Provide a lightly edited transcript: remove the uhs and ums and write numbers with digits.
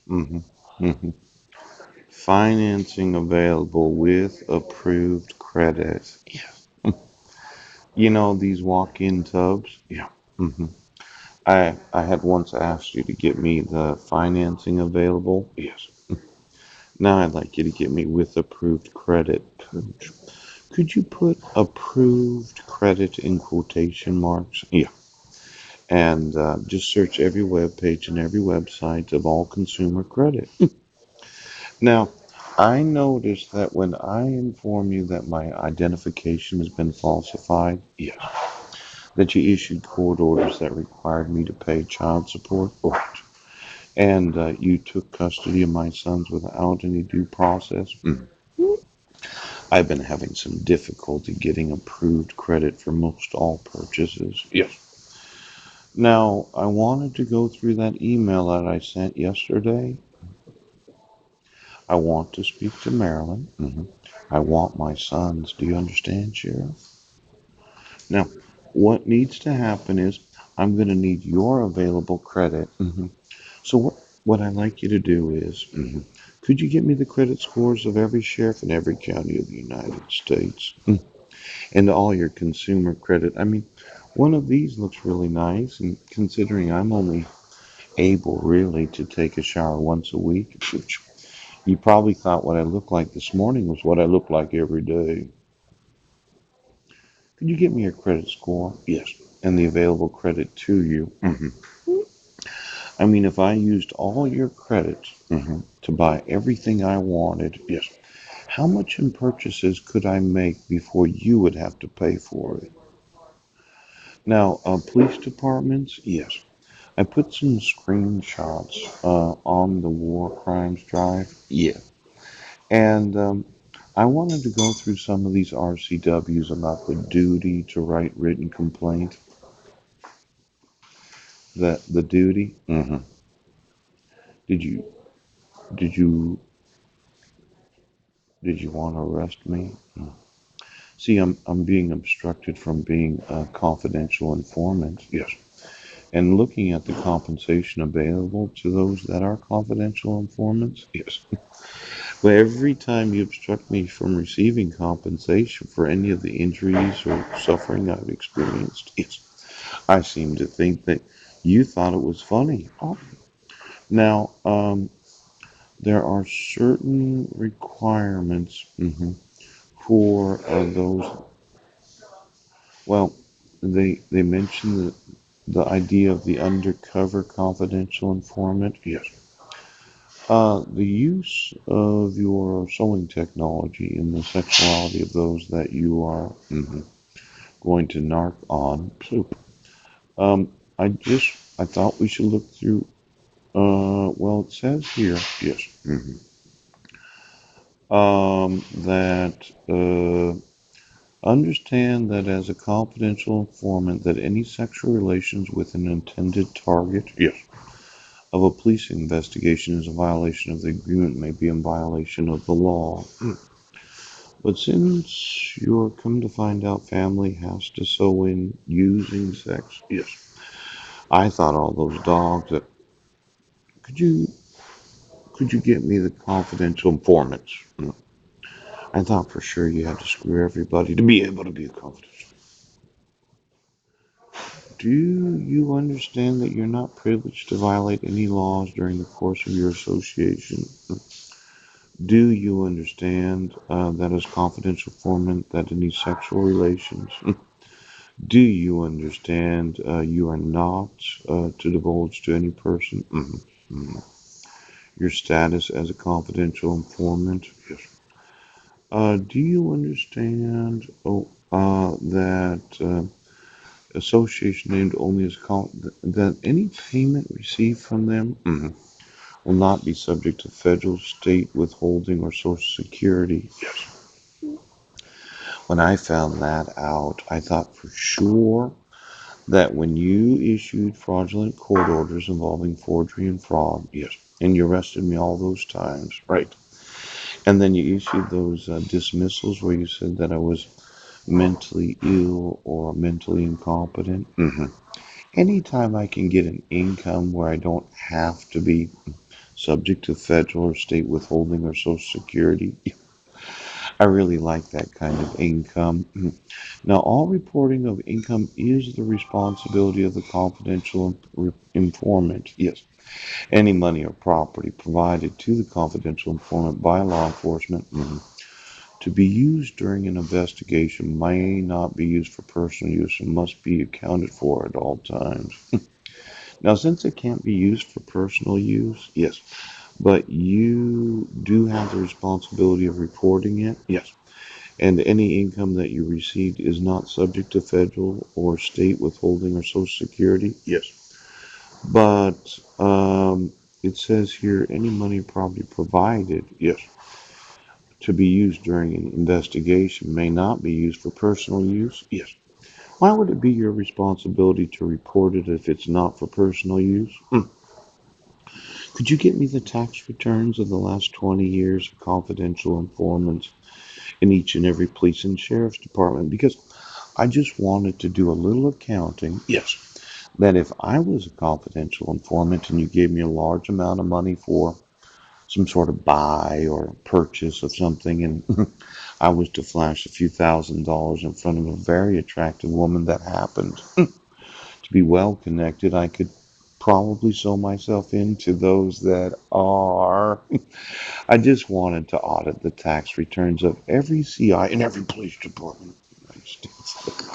hmm hmm Financing available with approved credit. You know these walk-in tubs? Yeah. hmm I had once asked you to get me the financing available. Yes. Now I'd like you to get me with approved credit. Could you put approved credit in quotation marks? Yeah. And just search every web page and every website of all consumer credit. Now, I noticed that when I inform you that my identification has been falsified, yes, that you issued court orders that required me to pay child support, and you took custody of my sons without any due process. I've been having some difficulty getting approved credit for most all purchases. Yes. Now, I wanted to go through that email that I sent yesterday. I want to speak to Marilyn. I want my sons. Do you understand, Sheriff? Now, what needs to happen is I'm going to need your available credit. So, what I'd like you to do is, could you get me the credit scores of every sheriff in every county of the United States? And all your consumer credit. I mean, one of these looks really nice, and considering I'm only able really to take a shower once a week, which you probably thought what I looked like this morning was what I look like every day. Could you get me your credit score? Yes. And the available credit to you? I mean, if I used all your credit to buy everything I wanted, yes, how much in purchases could I make before you would have to pay for it? Now, police departments, yes. I put some screenshots on the war crimes drive. Yeah. And I wanted to go through some of these RCWs about the duty to write written complaint. The duty. Did you did you did you want to arrest me? See, I'm being obstructed from being a confidential informant. Yes. And looking at the compensation available to those that are confidential informants. Yes. But every time you obstruct me from receiving compensation for any of the injuries or suffering I've experienced, yes, I seem to think that you thought it was funny. Oh. Now, there are certain requirements for those. Well, they mention the idea of the undercover confidential informant. Yes. The use of your sewing technology in the sexuality of those that you are going to narc on. Soup. I thought we should look through. Well, it says here, yes, that understand that as a confidential informant, that any sexual relations with an intended target, yes, of a police investigation is a violation of the agreement, may be in violation of the law. But since you're come to find out family has to sew in using sex, yes, I thought all those dogs that could you could you get me the confidential informants? I thought for sure you had to screw everybody to be able to be a confidential. Do you understand that you're not privileged to violate any laws during the course of your association? Do you understand that as confidential informant that any sexual relations? Do you understand you are not to divulge to any person your status as a confidential informant? Yes. Do you understand that association named only as that any payment received from them will not be subject to federal, state withholding, or Social Security? Yes. When I found that out, I thought for sure that when you issued fraudulent court orders involving forgery and fraud, yes, and you arrested me all those times, right? And then you issued those dismissals where you said that I was mentally ill or mentally incompetent. Anytime I can get an income where I don't have to be subject to federal or state withholding or Social Security. I really like that kind of income. Now, all reporting of income is the responsibility of the confidential informant. Yes, any money or property provided to the confidential informant by law enforcement to be used during an investigation may not be used for personal use and must be accounted for at all times. Now, since it can't be used for personal use, yes, but you do have the responsibility of reporting it, yes. And any income that you received is not subject to federal or state withholding or Social Security, yes. But it says here any money or property provided, yes, to be used during an investigation may not be used for personal use, yes. Why would it be your responsibility to report it if it's not for personal use? Could you get me the tax returns of the last 20 years of confidential informants in each and every police and sheriff's department? Because I just wanted to do a little accounting. Yes. That if I was a confidential informant and you gave me a large amount of money for some sort of buy or purchase of something, and I was to flash a few $1,000s in front of a very attractive woman that happened to be well connected, I could probably sew myself into those that are. I just wanted to audit the tax returns of every CI in every police department in the United States.